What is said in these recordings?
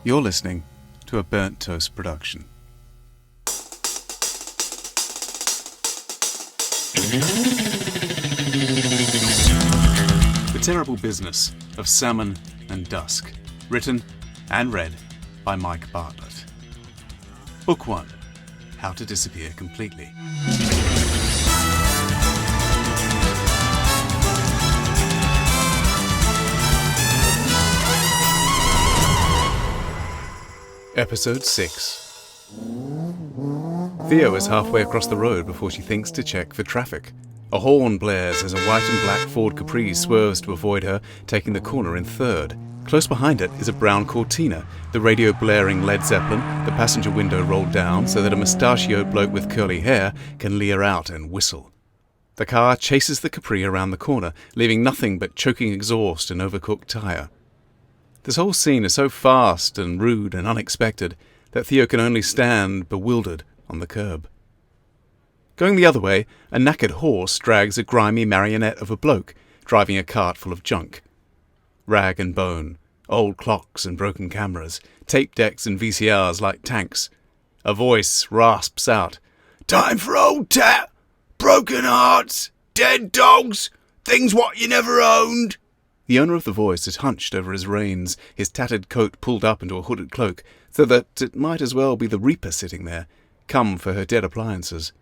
You're listening to a Burnt Toast production. The Terrible Business of Salmon Dusk, written and read by Myke Bartlett. Book 1, How to Disappear Completely. Episode 6. Theo is halfway across the road before she thinks to check for traffic. A horn blares as a white and black Ford Capri swerves to avoid her, taking the corner in third. Close behind it is a brown Cortina, the radio blaring Led Zeppelin, the passenger window rolled down so that a mustachioed bloke with curly hair can leer out and whistle. The car chases the Capri around the corner, leaving nothing but choking exhaust and overcooked tyre. This whole scene is so fast and rude and unexpected that Theo can only stand, bewildered, on the curb. Going the other way, a knackered horse drags a grimy marionette of a bloke, driving a cart full of junk. Rag and bone, old clocks and broken cameras, tape decks and VCRs like tanks. A voice rasps out, "Time for old tat! Broken hearts! Dead dogs! Things what you never owned!" The owner of the voice is hunched over his reins, his tattered coat pulled up into a hooded cloak, so that it might as well be the Reaper sitting there, come for her dead appliances.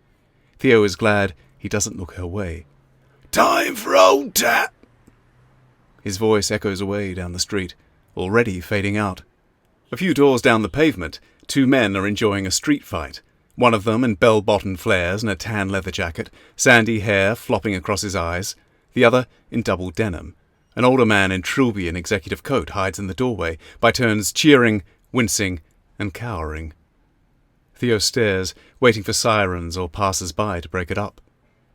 Theo is glad he doesn't look her way. "Time for old tat!" His voice echoes away down the street, already fading out. A few doors down the pavement, two men are enjoying a street fight. One of them in bell-bottomed flares and a tan leather jacket, sandy hair flopping across his eyes. The other in double denim. An older man in trilby and executive coat hides in the doorway, by turns cheering, wincing, and cowering. Theo stares, waiting for sirens or passers-by to break it up.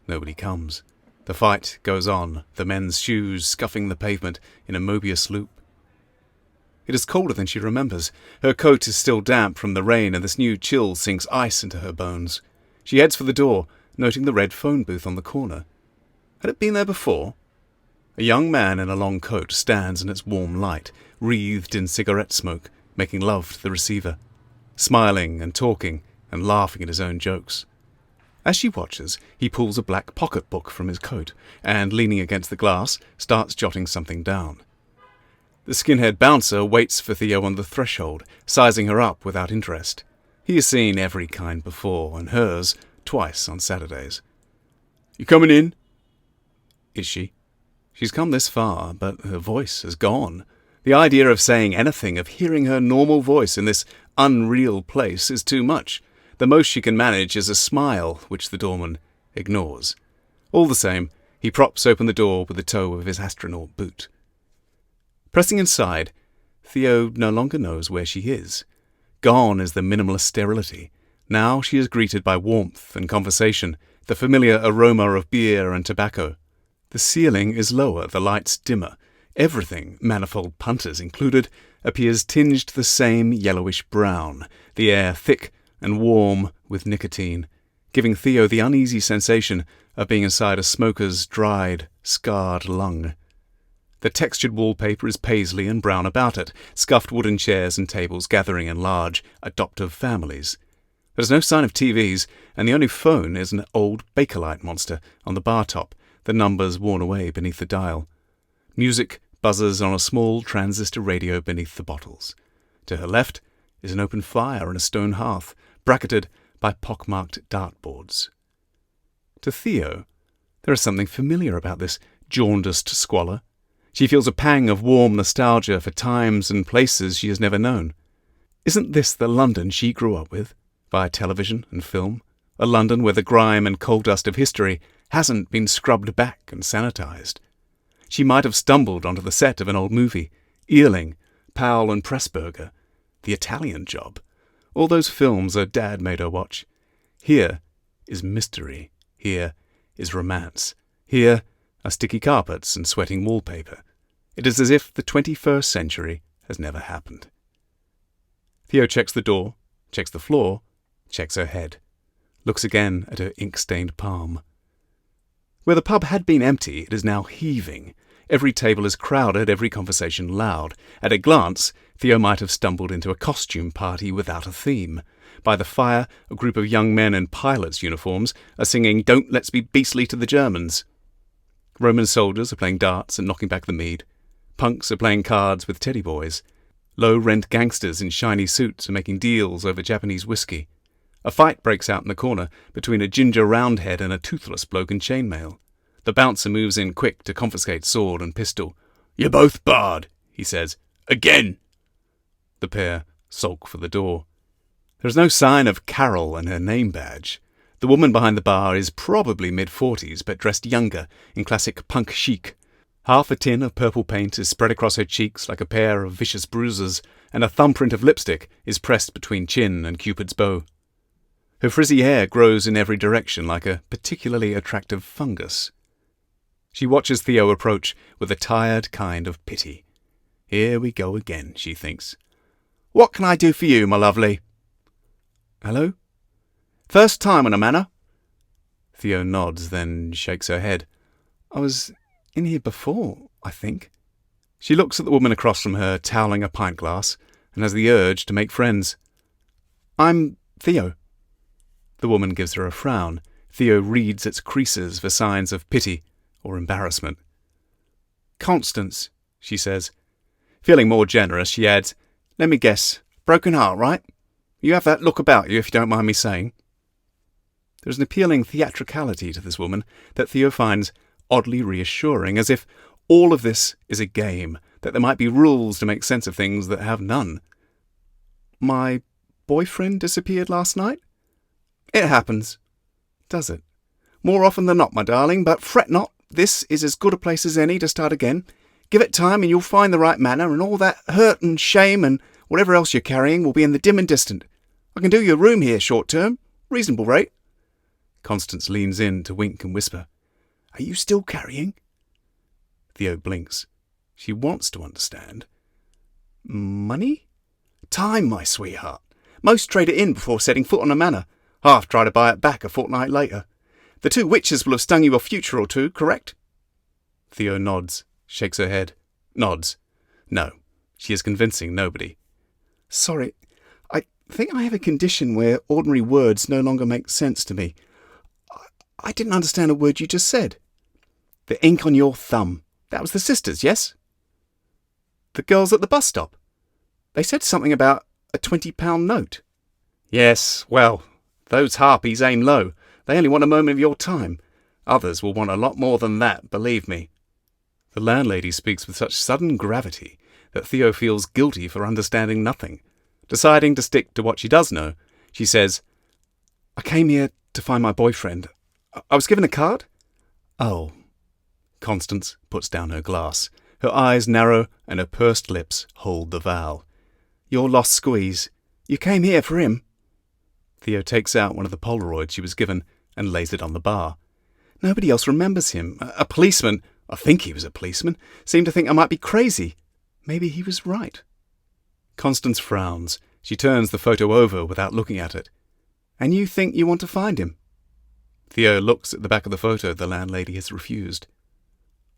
Nobody comes. The fight goes on, the men's shoes scuffing the pavement in a Mobius loop. It is colder than she remembers. Her coat is still damp from the rain, and this new chill sinks ice into her bones. She heads for the door, noting the red phone booth on the corner. Had it been there before? A young man in a long coat stands in its warm light, wreathed in cigarette smoke, making love to the receiver, smiling and talking and laughing at his own jokes. As she watches, he pulls a black pocketbook from his coat and, leaning against the glass, starts jotting something down. The skinhead bouncer waits for Theo on the threshold, sizing her up without interest. He has seen every kind before, and hers twice on Saturdays. "You coming in?" Is she? She's come this far, but her voice has gone. The idea of saying anything, of hearing her normal voice in this unreal place, is too much. The most she can manage is a smile, which the doorman ignores. All the same, he props open the door with the toe of his astronaut boot. Pressing inside, Theo no longer knows where she is. Gone is the minimalist sterility. Now she is greeted by warmth and conversation, the familiar aroma of beer and tobacco. The ceiling is lower, the lights dimmer. Everything, manifold punters included, appears tinged the same yellowish brown, the air thick and warm with nicotine, giving Theo the uneasy sensation of being inside a smoker's dried, scarred lung. The textured wallpaper is paisley and brown about it, scuffed wooden chairs and tables gathering in large, adoptive families. There's no sign of TVs, and the only phone is an old Bakelite monster on the bar top, the numbers worn away beneath the dial. Music buzzes on a small transistor radio beneath the bottles. To her left is an open fire and a stone hearth, bracketed by pockmarked dartboards. To Theo, there is something familiar about this jaundiced squalor. She feels a pang of warm nostalgia for times and places she has never known. Isn't this the London she grew up with, via television and film? A London where the grime and coal dust of history hasn't been scrubbed back and sanitized. She might have stumbled onto the set of an old movie, Earling, Powell and Pressburger, The Italian Job. All those films her dad made her watch. Here is mystery. Here is romance. Here are sticky carpets and sweating wallpaper. It is as if the 21st century has never happened. Theo checks the door, checks the floor, checks her head, looks again at her ink-stained palm. Where the pub had been empty, it is now heaving. Every table is crowded, every conversation loud. At a glance, Theo might have stumbled into a costume party without a theme. By the fire, a group of young men in pilots' uniforms are singing "Don't Let's Be Beastly to the Germans." Roman soldiers are playing darts and knocking back the mead. Punks are playing cards with teddy boys. Low-rent gangsters in shiny suits are making deals over Japanese whiskey. A fight breaks out in the corner between a ginger roundhead and a toothless bloke in chainmail. The bouncer moves in quick to confiscate sword and pistol. "You're both barred," he says. "Again!" The pair sulk for the door. There is no sign of Carol and her name badge. The woman behind the bar is probably mid-40s, but dressed younger, in classic punk chic. Half a tin of purple paint is spread across her cheeks like a pair of vicious bruises, and a thumbprint of lipstick is pressed between chin and Cupid's bow. Her frizzy hair grows in every direction like a particularly attractive fungus. She watches Theo approach with a tired kind of pity. Here we go again, she thinks. "What can I do for you, my lovely?" "Hello?" "First time on a manor?" Theo nods, then shakes her head. "I was in here before, I think." She looks at the woman across from her, toweling a pint glass, and has the urge to make friends. "I'm Theo." The woman gives her a frown. Theo reads its creases for signs of pity or embarrassment. "Constance," she says. Feeling more generous, she adds, "Let me guess, broken heart, right? You have that look about you, if you don't mind me saying." There's an appealing theatricality to this woman that Theo finds oddly reassuring, as if all of this is a game, that there might be rules to make sense of things that have none. "My boyfriend disappeared last night?" "It happens." "Does it?" "More often than not, my darling, but fret not. This is as good a place as any to start again. Give it time and you'll find the right manner, and all that hurt and shame and whatever else you're carrying will be in the dim and distant. I can do you a room here short term. Reasonable rate." Constance leans in to wink and whisper, "Are you still carrying?" Theo blinks. She wants to understand. "Money?" "Time, my sweetheart. Most trade it in before setting foot on a manor. Half try to buy it back a fortnight later. The two witches will have stung you a future or two, correct?" Theo nods, shakes her head, nods. No, she is convincing nobody. "Sorry, I think I have a condition where ordinary words no longer make sense to me. I didn't understand a word you just said." "The ink on your thumb. That was the sisters, yes?" "The girls at the bus stop. They said something about a £20 note." "Yes, well, those harpies aim low. They only want a moment of your time. Others will want a lot more than that, believe me." The landlady speaks with such sudden gravity that Theo feels guilty for understanding nothing. Deciding to stick to what she does know, she says, "I came here to find my boyfriend. I was given a card?" "Oh." Constance puts down her glass. Her eyes narrow and her pursed lips hold the vowel. "Your lost squeeze. You came here for him." Theo takes out one of the Polaroids she was given and lays it on the bar. "Nobody else remembers him. A policeman, I think he was a policeman, seemed to think I might be crazy. Maybe he was right." Constance frowns. She turns the photo over without looking at it. "And you think you want to find him?" Theo looks at the back of the photo the landlady has refused.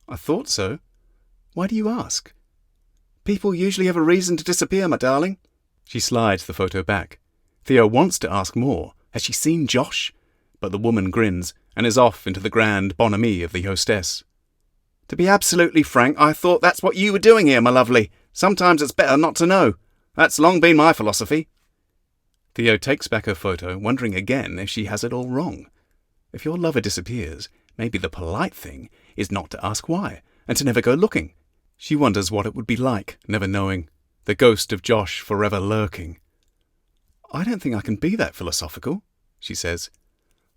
"I thought so. Why do you ask?" "People usually have a reason to disappear, my darling." She slides the photo back. Theo wants to ask more. Has she seen Josh? But the woman grins and is off into the grand bonhomie of the hostess. "To be absolutely frank, I thought that's what you were doing here, my lovely. Sometimes it's better not to know. That's long been my philosophy." Theo takes back her photo, wondering again if she has it all wrong. If your lover disappears, maybe the polite thing is not to ask why, and to never go looking. She wonders what it would be like, never knowing, the ghost of Josh forever lurking. "I don't think I can be that philosophical," she says.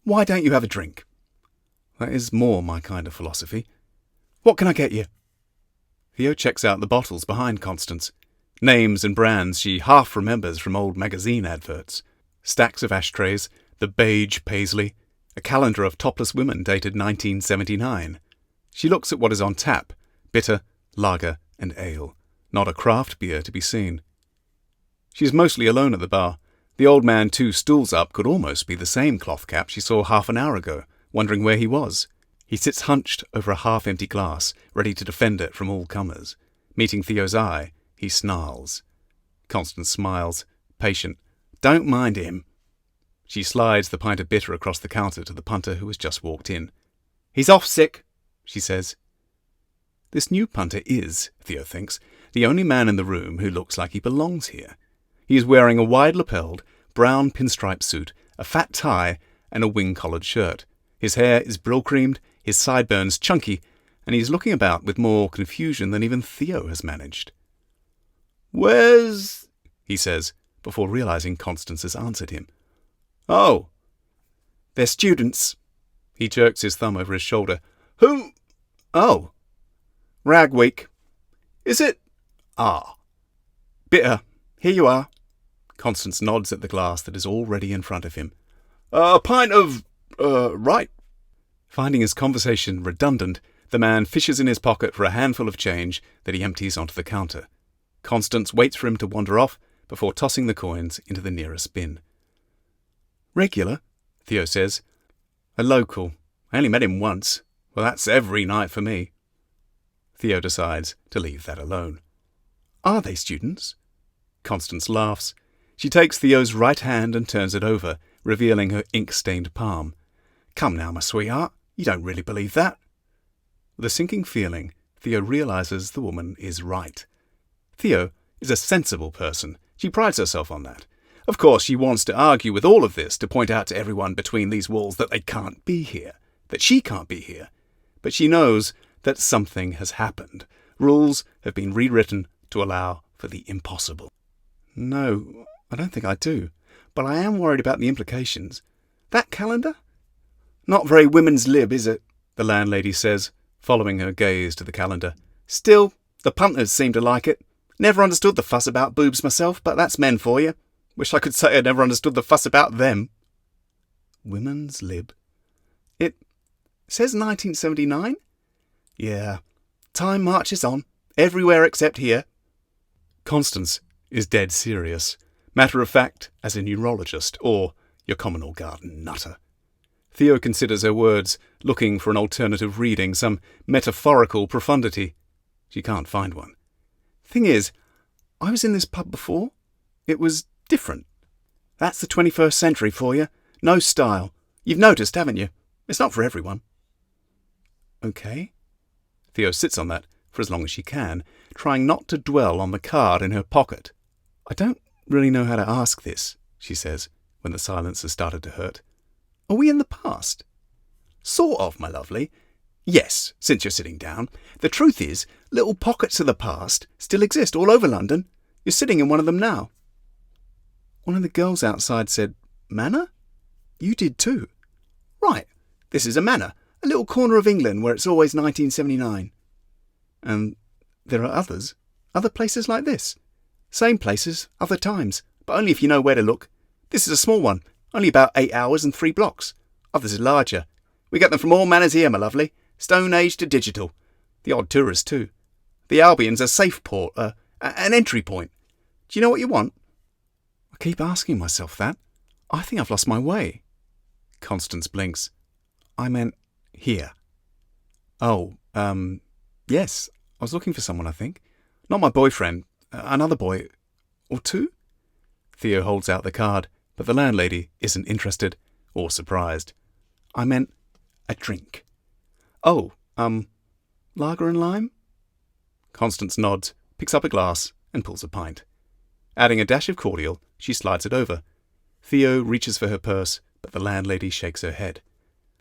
"Why don't you have a drink?" "That is more my kind of philosophy." "What can I get you?" Theo checks out the bottles behind Constance. Names and brands she half remembers from old magazine adverts. Stacks of ashtrays, the beige paisley, a calendar of topless women dated 1979. She looks at what is on tap, bitter, lager and ale. Not a craft beer to be seen. She is mostly alone at the bar. The old man 2 stools up could almost be the same cloth cap she saw half an hour ago, wondering where he was. He sits hunched over a half-empty glass, ready to defend it from all comers. Meeting Theo's eye, he snarls. Constance smiles, patient. Don't mind him. She slides the pint of bitter across the counter to the punter who has just walked in. He's off sick, she says. This new punter is, Theo thinks, the only man in the room who looks like he belongs here. He is wearing a wide-lapelled, brown pinstripe suit, a fat tie, and a wing-collared shirt. His hair is brill-creamed, his sideburns chunky, and he is looking about with more confusion than even Theo has managed. "Where's—" he says, before realizing Constance has answered him. "Oh." "They're students." He jerks his thumb over his shoulder. "Who—" "Oh. Rag week." "Is it—" "Ah." "Bitter. Here you are." Constance nods at the glass that is already in front of him. "A pint of— right." Finding his conversation redundant, the man fishes in his pocket for a handful of change that he empties onto the counter. Constance waits for him to wander off before tossing the coins into the nearest bin. "Regular," Theo says. "A local. I only met him once. Well, that's every night for me." Theo decides to leave that alone. "Are they students?" Constance laughs. She takes Theo's right hand and turns it over, revealing her ink-stained palm. "Come now, my sweetheart, you don't really believe that?" With a sinking feeling, Theo realizes the woman is right. Theo is a sensible person. She prides herself on that. Of course, she wants to argue with all of this to point out to everyone between these walls that they can't be here, that she can't be here. But she knows that something has happened. Rules have been rewritten to allow for the impossible. "No, I don't think I do. But I am worried about the implications. That calendar? Not very women's lib, is it?" the landlady says, following her gaze to the calendar. "Still, the punters seem to like it. Never understood the fuss about boobs myself, but that's men for you. Wish I could say I never understood the fuss about them." Women's lib. It says 1979? Yeah. Time marches on, everywhere except here. Constance is dead serious. Matter of fact, as a neurologist, or your communal garden nutter. Theo considers her words, looking for an alternative reading, some metaphorical profundity. She can't find one. "Thing is, I was in this pub before. It was different. That's the 21st century for you. No style. You've noticed, haven't you? It's not for everyone." "Okay." Theo sits on that for as long as she can, trying not to dwell on the card in her pocket. "I don't really know how to ask this," she says, when the silence has started to hurt. "Are we in the past?" "Sort of, my lovely. Yes, since you're sitting down. The truth is, little pockets of the past still exist all over London. You're sitting in one of them now." One of the girls outside said, "Manor?" "You did too." "Right. This is a manor, a little corner of England where it's always 1979. "And there are others, other places like this. Same places, other times, but only if you know where to look. This is a small one, only about 8 hours and 3 blocks. Others are larger. We get them from all manners here, my lovely. Stone Age to digital. The odd tourist too. The Albion's a safe port, an entry point. Do you know what you want?" I keep asking myself that. I think I've lost my way. Constance blinks. "I meant here." "Oh, yes. I was looking for someone, I think. Not my boyfriend. Another boy. Or two?" Theo holds out the card, but the landlady isn't interested or surprised. "I meant a drink." "Oh, lager and lime?" Constance nods, picks up a glass, and pulls a pint. Adding a dash of cordial, she slides it over. Theo reaches for her purse, but the landlady shakes her head.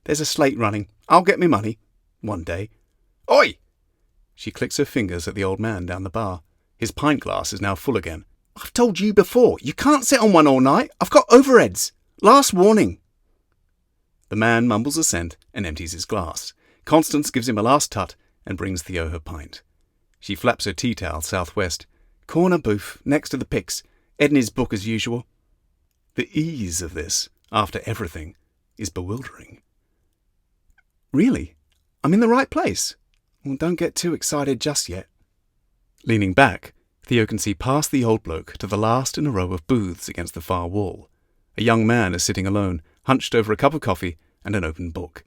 "There's a slate running. I'll get me money. One day." "Oi!" She clicks her fingers at the old man down the bar. His pint glass is now full again. "I've told you before, you can't sit on one all night. I've got overheads. Last warning." The man mumbles assent and empties his glass. Constance gives him a last tut and brings Theo her pint. She flaps her tea towel southwest. "Corner booth, next to the Picks. Edney's book as usual." The ease of this, after everything, is bewildering. "Really? I'm in the right place? Well, don't get too excited just yet." Leaning back, Theo can see past the old bloke to the last in a row of booths against the far wall. A young man is sitting alone, hunched over a cup of coffee and an open book.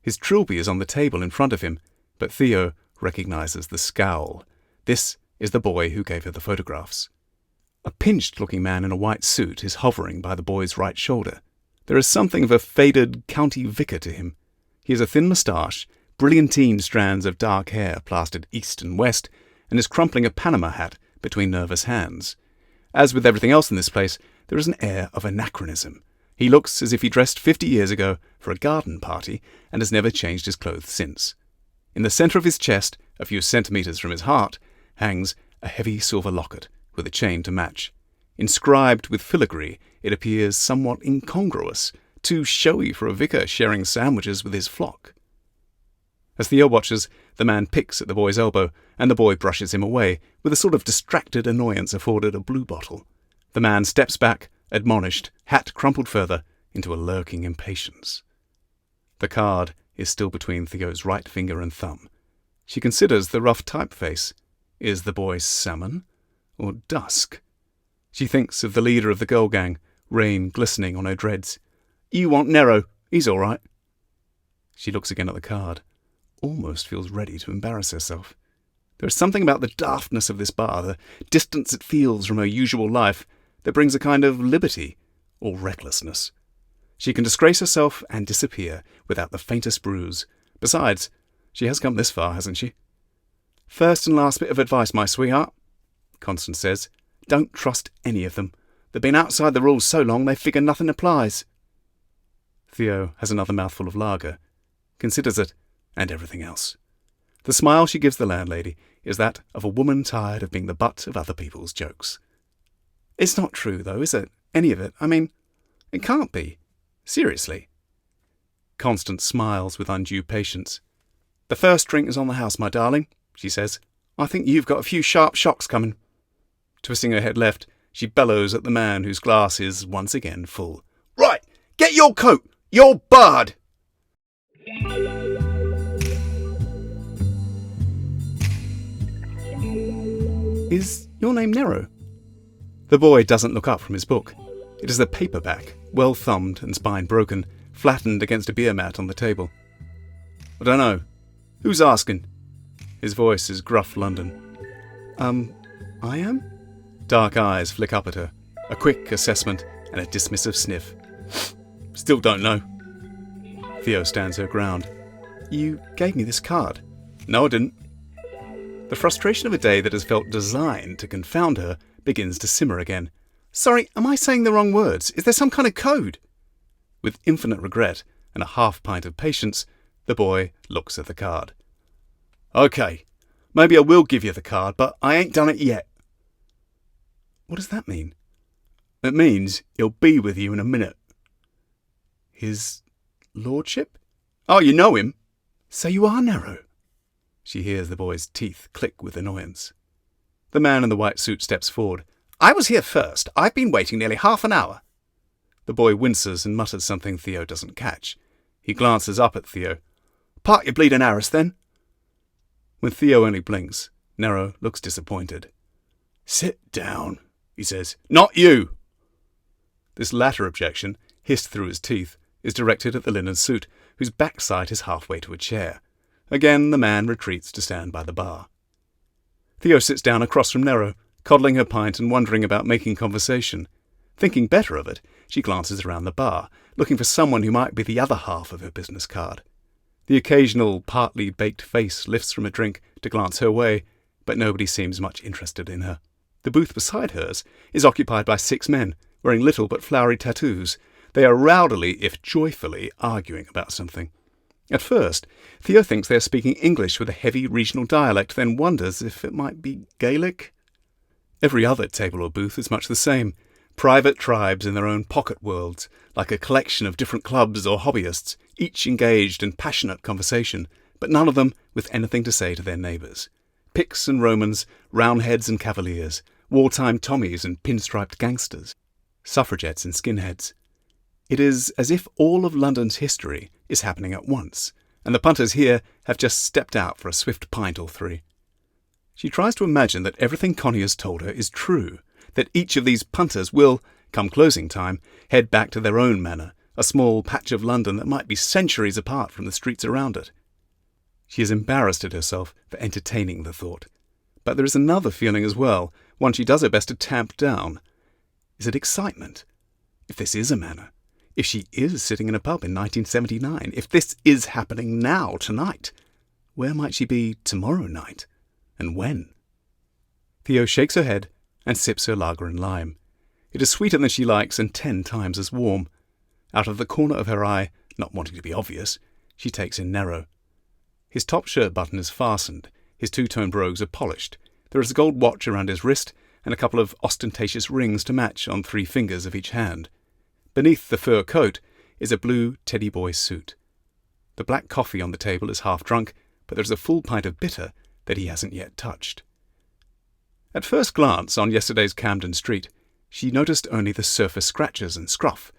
His trilby is on the table in front of him, but Theo recognizes the scowl. This is the boy who gave her the photographs. A pinched-looking man in a white suit is hovering by the boy's right shoulder. There is something of a faded county vicar to him. He has a thin moustache, brilliantine strands of dark hair plastered east and west, and is crumpling a Panama hat between nervous hands. As with everything else in this place, there is an air of anachronism. He looks as if he dressed 50 years ago for a garden party and has never changed his clothes since. In the centre of his chest, a few centimetres from his heart, hangs a heavy silver locket with a chain to match. Inscribed with filigree, it appears somewhat incongruous, too showy for a vicar sharing sandwiches with his flock. As Theo watches, the man picks at the boy's elbow, and the boy brushes him away, with a sort of distracted annoyance afforded a blue bottle. The man steps back, admonished, hat crumpled further, into a lurking impatience. The card is still between Theo's right finger and thumb. She considers the rough typeface. Is the boy Salmon or Dusk? She thinks of the leader of the girl gang, rain glistening on her dreads. You want Nero, he's all right. She looks again at the card, almost feels ready to embarrass herself. There is something about the daftness of this bar, the distance it feels from her usual life, that brings a kind of liberty or recklessness. She can disgrace herself and disappear without the faintest bruise. Besides, she has come this far, hasn't she? First and last bit of advice, my sweetheart, Constance says. Don't trust any of them. They've been outside the rules so long they figure nothing applies. Theo has another mouthful of lager, considers it, and everything else. The smile she gives the landlady is that of a woman tired of being the butt of other people's jokes. It's not true, though, is it? Any of it? I mean, it can't be. Seriously. Constance smiles with undue patience. The first drink is on the house, my darling, she says. I think you've got a few sharp shocks coming. Twisting her head left, she bellows at the man whose glass is once again full. Right, get your coat! You're barred! Is your name Nero? The boy doesn't look up from his book. It is a paperback, well thumbed and spine broken, flattened against a beer mat on the table. I don't know. Who's asking? His voice is gruff London. I am? Dark eyes flick up at her, a quick assessment and a dismissive sniff. Still don't know. Theo stands her ground. You gave me this card. No, I didn't. The frustration of a day that has felt designed to confound her begins to simmer again. Sorry, am I saying the wrong words? Is there some kind of code? With infinite regret and a half pint of patience, the boy looks at the card. Okay, maybe I will give you the card, but I ain't done it yet. What does that mean? It means he'll be with you in a minute. His lordship? Oh, you know him. So you are Nero. She hears the boy's teeth click with annoyance. The man in the white suit steps forward. I was here first. I've been waiting nearly half an hour. The boy winces and mutters something Theo doesn't catch. He glances up at Theo. Part your bleeding arrows, then. When Theo only blinks, Nero looks disappointed. Sit down, he says. Not you! This latter objection, hissed through his teeth, is directed at the linen suit, whose backside is halfway to a chair. Again the man retreats to stand by the bar. Theo sits down across from Nero, coddling her pint and wondering about making conversation. Thinking better of it, she glances around the bar, looking for someone who might be the other half of her business card. The occasional partly baked face lifts from a drink to glance her way, but nobody seems much interested in her. The booth beside hers is occupied by 6 men, wearing little but flowery tattoos. They are rowdily, if joyfully, arguing about something. At first, Theo thinks they are speaking English with a heavy regional dialect, then wonders if it might be Gaelic. Every other table or booth is much the same. Private tribes in their own pocket worlds, like a collection of different clubs or hobbyists, each engaged in passionate conversation, but none of them with anything to say to their neighbours. Picts and Romans, Roundheads and Cavaliers, wartime Tommies and pinstriped gangsters, suffragettes and skinheads. It is as if all of London's history is happening at once, and the punters here have just stepped out for a swift pint or 3. She tries to imagine that everything Connie has told her is true, that each of these punters will, come closing time, head back to their own manor, a small patch of London that might be centuries apart from the streets around it. She is embarrassed at herself for entertaining the thought. But there is another feeling as well, one she does her best to tamp down. Is it excitement? If this is a manor, if she is sitting in a pub in 1979, if this is happening now, tonight, where might she be tomorrow night? And when? Theo shakes her head and sips her lager and lime. It is sweeter than she likes and 10 times as warm. Out of the corner of her eye, not wanting to be obvious, she takes in Nero. His top shirt button is fastened, his two-tone brogues are polished, there is a gold watch around his wrist and a couple of ostentatious rings to match on 3 fingers of each hand. Beneath the fur coat is a blue teddy boy suit. The black coffee on the table is half drunk, but there is a full pint of bitter that he hasn't yet touched. At first glance on yesterday's Camden Street, she noticed only the surface scratches and scruff.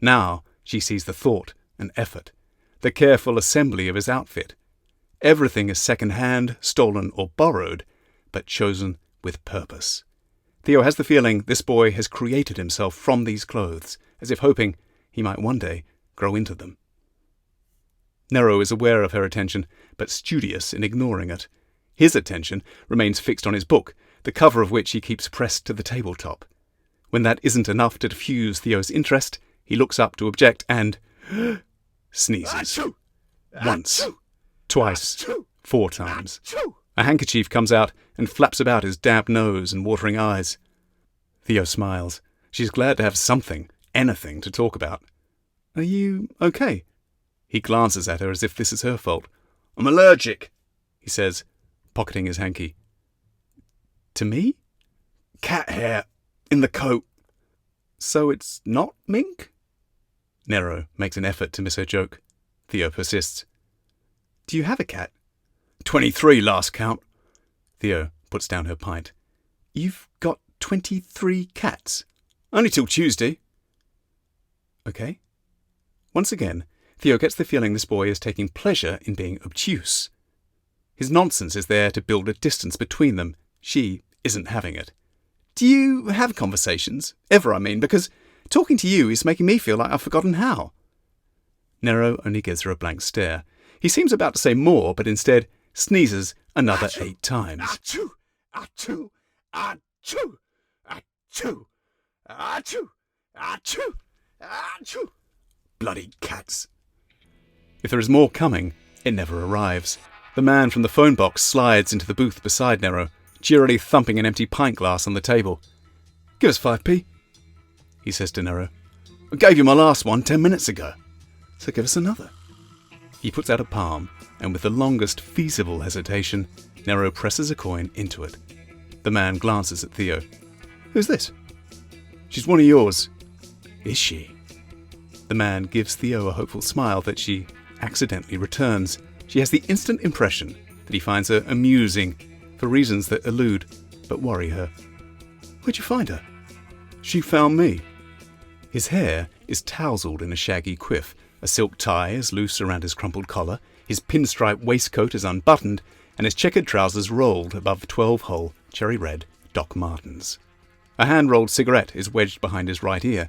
Now she sees the thought and effort, the careful assembly of his outfit. Everything is second-hand, stolen or borrowed, but chosen with purpose. Theo has the feeling this boy has created himself from these clothes, as if hoping he might one day grow into them. Nero is aware of her attention, but studious in ignoring it. His attention remains fixed on his book, the cover of which he keeps pressed to the tabletop. When that isn't enough to diffuse Theo's interest, he looks up to object and sneezes. Once, twice, 4 times. A handkerchief comes out and flaps about his damp nose and watering eyes. Theo smiles. She's glad to have something, anything, to talk about. Are you okay? He glances at her as if this is her fault. I'm allergic, he says, pocketing his hanky. To me? Cat hair in the coat. So it's not mink? Nero makes an effort to miss her joke. Theo persists. Do you have a cat? 23 last count. Theo puts down her pint. You've got 23 cats? Only till Tuesday. Okay. Once again, Theo gets the feeling this boy is taking pleasure in being obtuse. His nonsense is there to build a distance between them. She isn't having it. Do you have conversations? Ever, I mean, because talking to you is making me feel like I've forgotten how. Nero only gives her a blank stare. He seems about to say more, but instead sneezes another 8 times. Achoo! Achoo! Achoo! Achoo! Achoo! Achoo! Achoo! Bloody cats. If there is more coming, it never arrives. The man from the phone box slides into the booth beside Nero, cheerily thumping an empty pint glass on the table. Give us 5p, he says to Nero. I gave you my last one 10 minutes ago, so give us another. He puts out a palm, and with the longest feasible hesitation, Nero presses a coin into it. The man glances at Theo. Who's this? She's one of yours. Is she? The man gives Theo a hopeful smile that she accidentally returns. She has the instant impression that he finds her amusing for reasons that elude but worry her. Where'd you find her? She found me. His hair is tousled in a shaggy quiff. A silk tie is loose around his crumpled collar, his pinstripe waistcoat is unbuttoned, and his checkered trousers rolled above 12-hole cherry-red Doc Martens. A hand-rolled cigarette is wedged behind his right ear.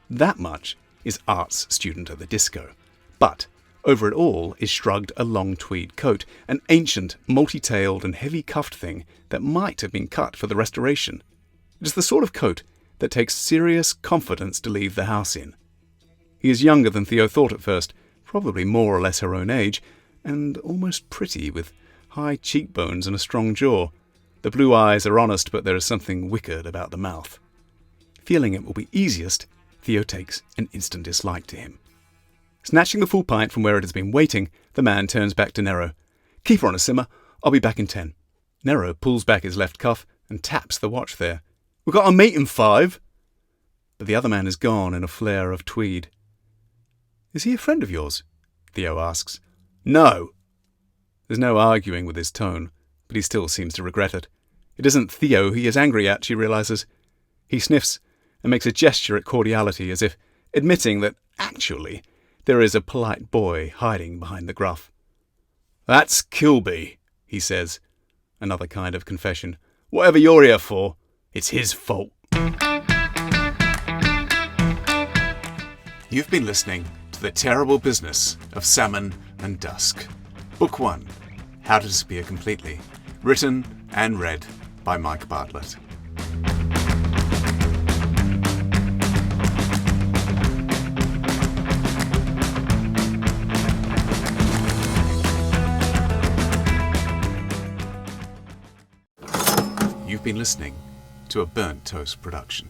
That much is arts student at the disco. But over it all is shrugged a long tweed coat, an ancient, multi-tailed and heavy-cuffed thing that might have been cut for the restoration. It is the sort of coat that takes serious confidence to leave the house in. He is younger than Theo thought at first, probably more or less her own age, and almost pretty, with high cheekbones and a strong jaw. The blue eyes are honest, but there is something wicked about the mouth. Feeling it will be easiest, Theo takes an instant dislike to him. Snatching the full pint from where it has been waiting, the man turns back to Nero. Keep her on a simmer. I'll be back in 10. Nero pulls back his left cuff and taps the watch there. We've got a meet in 5. But the other man is gone in a flare of tweed. Is he a friend of yours? Theo asks. No. There's no arguing with his tone, but he still seems to regret it. It isn't Theo he is angry at, she realizes. He sniffs and makes a gesture at cordiality, as if admitting that, actually, there is a polite boy hiding behind the gruff. That's Kilby, he says. Another kind of confession. Whatever you're here for, it's his fault. You've been listening to The Terrible Business of Salmon and Dusk. Book 1, How to Disappear Completely. Written and read by Myke Bartlett. You've been listening to a Burnt Toast production.